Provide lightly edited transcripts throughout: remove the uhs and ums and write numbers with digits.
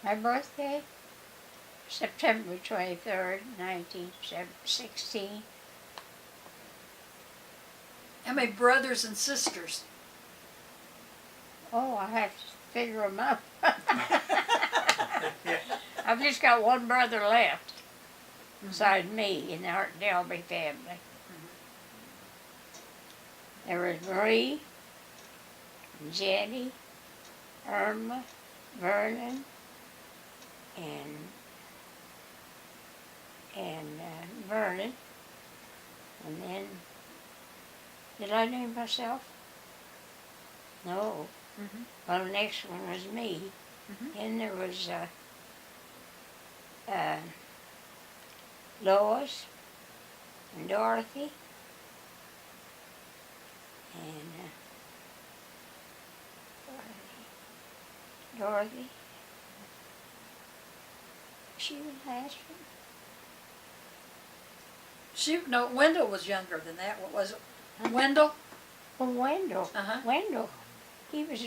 My birthday? September 23rd, 1916. How many brothers and sisters? Oh, I have to figure them out. I've just got one brother left, besides me, in the Delby family. There was Marie, Jenny, Irma, Vernon, and Vernon, and then, did I name myself? No. Well, the next one was me. Then there was Lois and Dorothy and Dorothy. She was the last one. No, Wendell was younger than that. What was it? Wendell? Well, Wendell. Uh-huh. Wendell. He was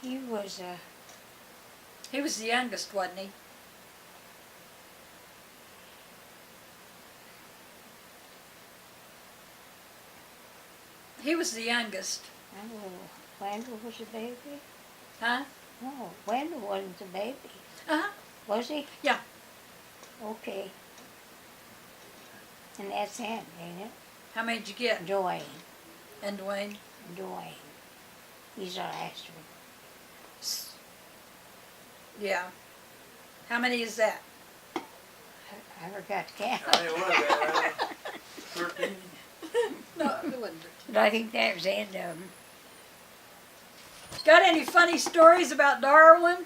He was the youngest, wasn't he? He was the youngest. oh, Wendell was a baby? Huh? No, Wendell wasn't a baby. Uh-huh. Was he? Yeah. Okay. And that's him, ain't it? How many did you get? Dwayne. And Dwayne? Dwayne. He's the last one. Yeah. How many is that? I forgot to count. How many was that? 13? No, it wasn't. But I think that was the end of them. Got any funny stories about Darwin?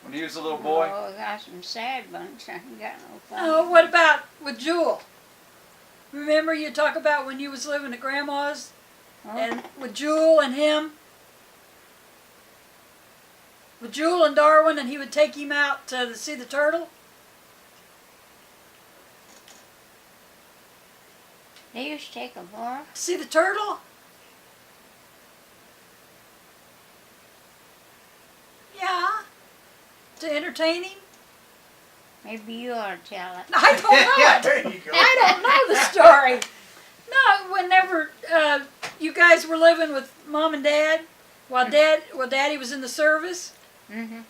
When he was a little boy? Oh, I got some sad ones. I ain't got no fun. Oh, what about with Jewel? Remember you talk about when you was living at Grandma's? Oh, And with Jewel and him? With Jewel and Darwin, and he would take him out to see the turtle? they used to take a bar. See the turtle? Yeah. To entertain him? Maybe you ought to tell it. I don't know Yeah, it. there you go. I don't know the story. No, whenever you guys were living with Mom and Dad, while Daddy was in the service, Mm-hmm.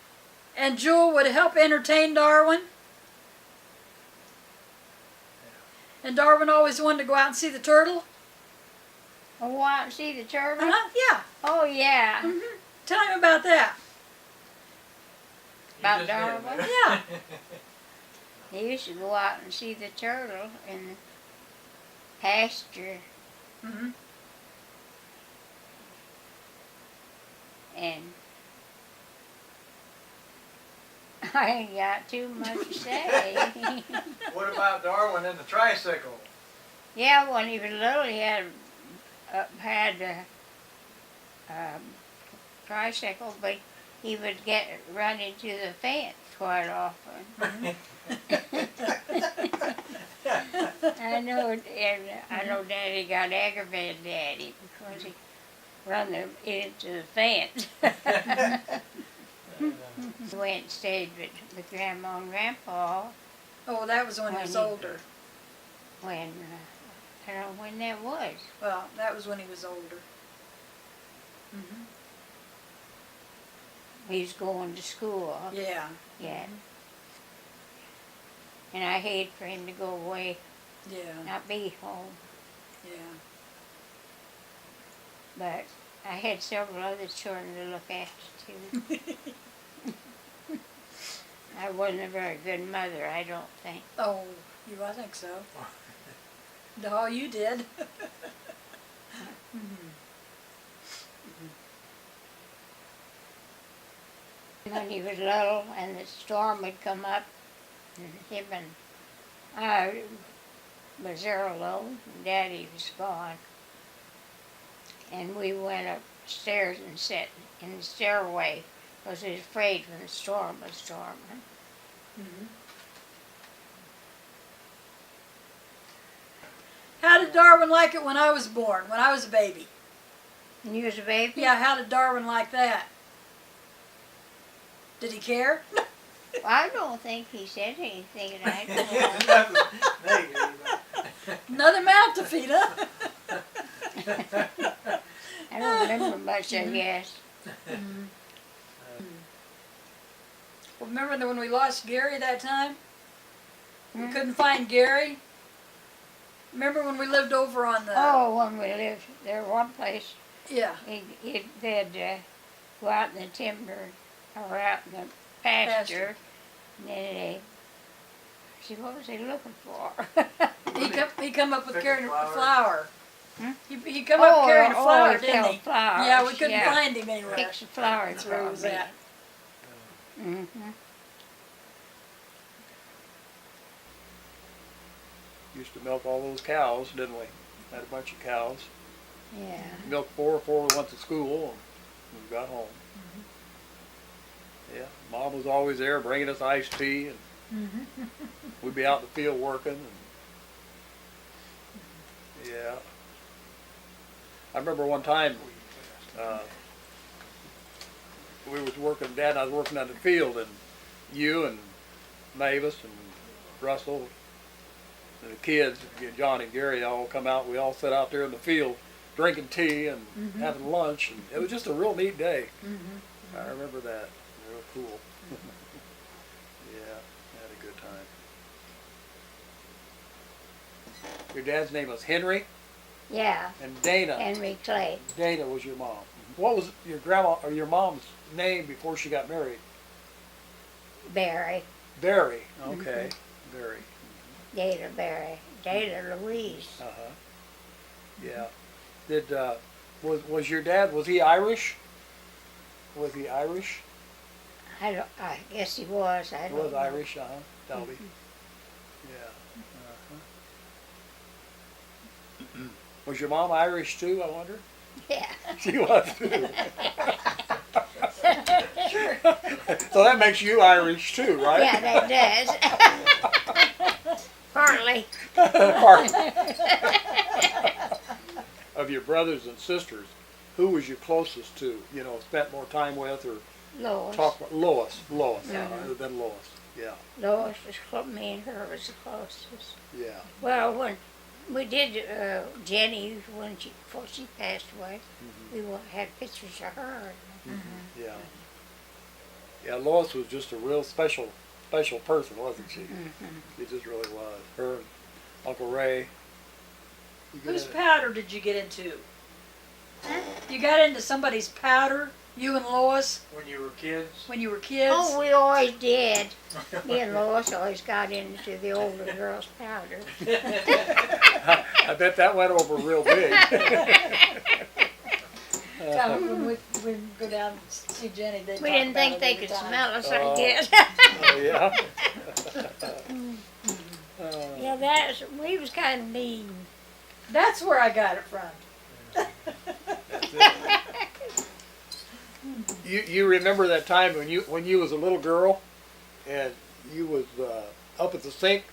and Jewel would help entertain Darwin. And Darwin always wanted to go out and see the turtle. Oh, out and see the turtle? Yeah. Oh, yeah. Tell him about that. About Darwin? Yeah. They used to go out and see the turtle in the pasture, Mm-hmm. and I ain't got too much to say. What about Darwin and the tricycle? Yeah, when he was little, he had a tricycle, but he would run into the fence quite often. I know Daddy got aggravated Daddy because he run into the fence. He went and stayed with Grandma and Grandpa Oh, that was when he was older. when, I don't know when that was. Well, that was when he was older. Mm-hmm. He was going to school. Yeah. Yeah. And I hate for him to go away, Yeah. not be home. Yeah. But I had several other children to look after too. I wasn't a very good mother, I don't think. Oh, I think so. No, you did. When he was little and the storm would come up, and him and I was there alone, and Daddy was gone. And we went upstairs and sat in the stairway because he was afraid when the storm was storming. Mm-hmm. How did Darwin like it when I was born, when I was a baby? And you was a baby? Yeah, how did Darwin like that? Did he care? I don't think he said anything that I know of. Nothing negative. Another mouth to feed, huh? I don't remember much, I guess. Well, remember when we lost Gary that time? We Hmm? couldn't find Gary. Remember when we lived over on the? Oh, when we lived there, one place, Yeah. they'd go out in the timber or out in the pasture, and then they see what was he looking for? He come up with Pick a carrying a flower. flower. Hmm? He come up carrying a flower, he didn't fell he? flowers. Yeah, we couldn't yeah. find him anywhere. Picks the flowers That's where he was at. Mm-hmm. Used to milk all those cows, didn't we? Had a bunch of cows. Yeah. Milked four went to school, and we got home. Yeah, Mom was always there bringing us iced tea, and we'd be out in the field working. And yeah, I remember one time we was working. Dad and I was working out in the field, and you and Mavis and Russell and the kids, John and Gary, all come out. We all sat out there in the field drinking tea and having lunch, and it was just a real neat day. I remember that. Real cool. Yeah, had a good time. Your dad's name was Henry, Yeah. and Dana. Henry Clay. Dana was your mom. What was your grandma or your mom's name before she got married? Barry. Barry. Okay, Barry. Dana Barry. Dana Louise. Yeah. Did was your dad? Was he Irish? Was he Irish? I guess he was. I He don't was know. Irish, Delby. Yeah. Was your mom Irish too? I wonder. Yeah. She was too. So that makes you Irish too, right? Yeah, that does. Partly. Of your brothers and sisters, who was you closest to? You know, spent more time with, or Lois. Lois. Yeah. It would have been Lois. Yeah. Lois was me and her was the closest. Yeah. Well, when we did Jenny, before she passed away, we had pictures of her. Yeah. Yeah. Lois was just a real special person, wasn't she? She just really was. Her and Uncle Ray. You Whose good? powder did you get into? You got into somebody's powder, you and Lois, When you were kids. when you were kids? Oh, we always did. Me and Lois always got into the older girls' powder. I bet that went over real big. When we go down and see Jenny, they We didn't think they could smell us, I Oh. guess. Oh, yeah. Yeah, we was kind of mean. That's where I got it from. You remember that time when you was a little girl, and you was up at the sink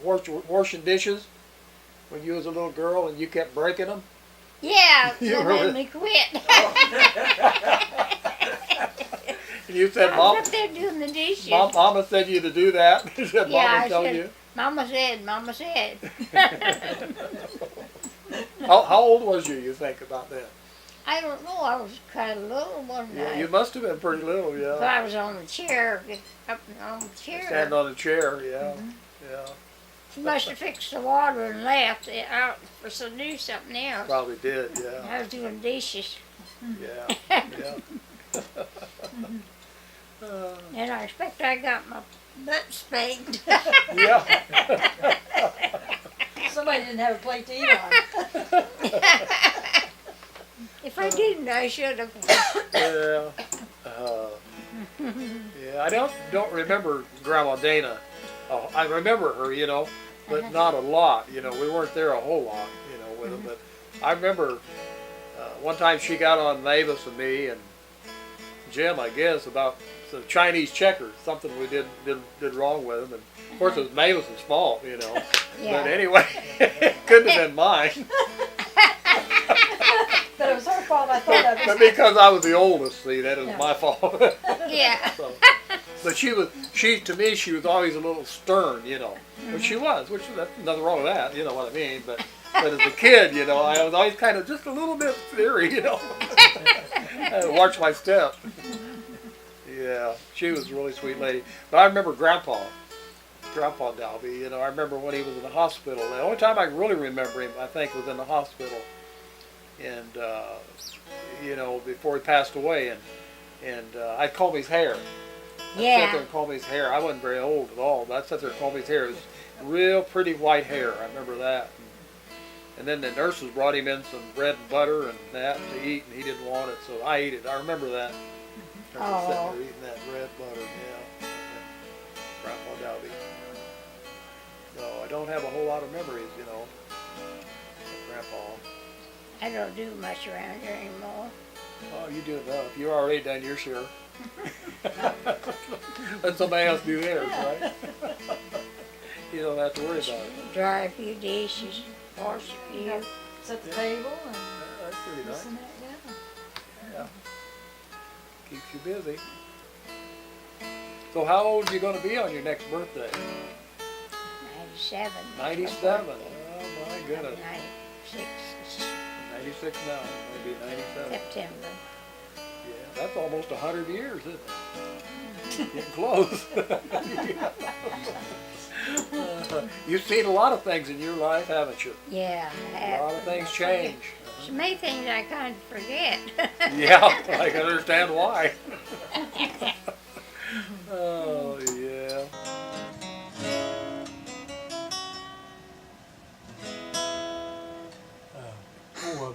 washing dishes when you was a little girl, and you kept breaking them. Yeah, You they remember? made me quit. And you said, I "Mom, was up there doing the dishes. Mama said you to do that." Said Yeah, Mama I tell said- you. Mama said. How old was you think about that? I don't know, I was kind of little, wasn't Yeah, I? you must have been pretty little. So Yeah. I was on the chair, up on the chair. Standing on a chair. Yeah. Yeah. She must have fixed the water and left it out for to do something else. Probably did. Yeah. I was doing dishes, Yeah. Yeah. and I expect I got my butt spanked. Yeah. Somebody didn't have a plate to eat on. If I didn't, I should have. Yeah. Yeah. I don't remember Grandma Dana. Oh, I remember her, but not a lot. We weren't there a whole lot, with them. But I remember one time she got on Mavis and me and Jim, I guess, about some Chinese checkers, something we did wrong with them. And of course, it was Mavis's fault, Yeah. But anyway, it couldn't have been mine. But it was her fault. I thought that But was. because I was the oldest, see, that was Yeah. my fault. Yeah. So, But to me, she was always a little stern, you know. Which she was, which there's nothing wrong with that, you know what I mean. But as a kid, you know, I was always kind of just a little bit leery, you know. I had to watch my step. Yeah, she was a really sweet lady. But I remember Grandpa Dalby, you know, I remember when he was in the hospital. The only time I really remember him, I think, was in the hospital. And, you know, before he passed away. And I'd comb his hair. I'd sit Yeah. there and comb his hair. I wasn't very old at all, but I'd sit there and comb his hair. It was real pretty white hair. I remember that. And then the nurses brought him in some bread and butter and that to eat, and he didn't want it, so I ate it. I remember that. I remember sitting there eating that bread, butter, yeah. Grandpa Dalby. No, I don't have a whole lot of memories, you know, of Grandpa. I don't do much around here anymore. Oh, you do enough. You're already done your share. Let somebody else do theirs, right? You don't have to worry about it. Dry a few dishes, wash a few. Set the table and That's pretty this nice. and that, yeah. Keeps you busy. So how old are you going to be on your next birthday? 97. 97. Oh my goodness. 96 96 now. Maybe 97. September. Yeah, that's almost 100 years, isn't it? Getting close. You've seen a lot of things in your life, haven't you? Yeah, I A have. lot of things change. So many things I kind of forget. Yeah, I can understand why. Oh, yeah.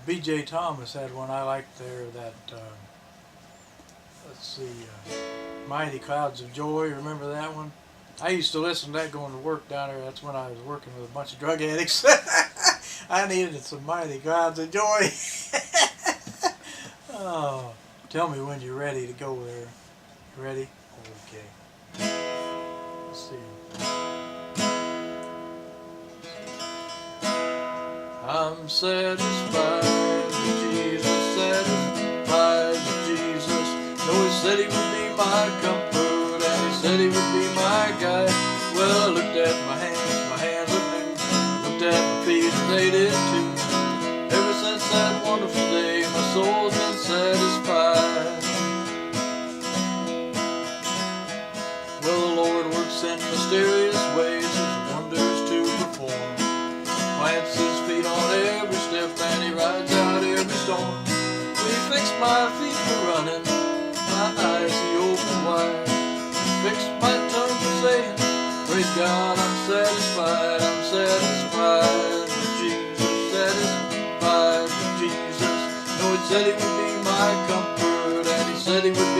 B.J. Thomas had one I liked there that, let's see, Mighty Clouds of Joy, remember that one? I used to listen to that going to work down there. That's when I was working with a bunch of drug addicts. I needed some Mighty Clouds of Joy. Oh, tell me when you're ready to go there. You ready? Okay. Let's see. I'm satisfied with Jesus, satisfied with Jesus. No, he said he would be my comfort, and he said he would be my guide. Well, I looked at my hands looked new. Looked at my feet, and they did too. Ever since that wonderful day, my soul's been satisfied. Well, the Lord works in mysterious ways, His wonders to perform. Plants His feet on every step, and He rides out every storm. When He fixed my feet for running, my eyes He opened wide. Fixed my tongue for saying, praise God, I'm satisfied with Jesus, satisfied with Jesus. No, He said He would be my comfort, and He said He would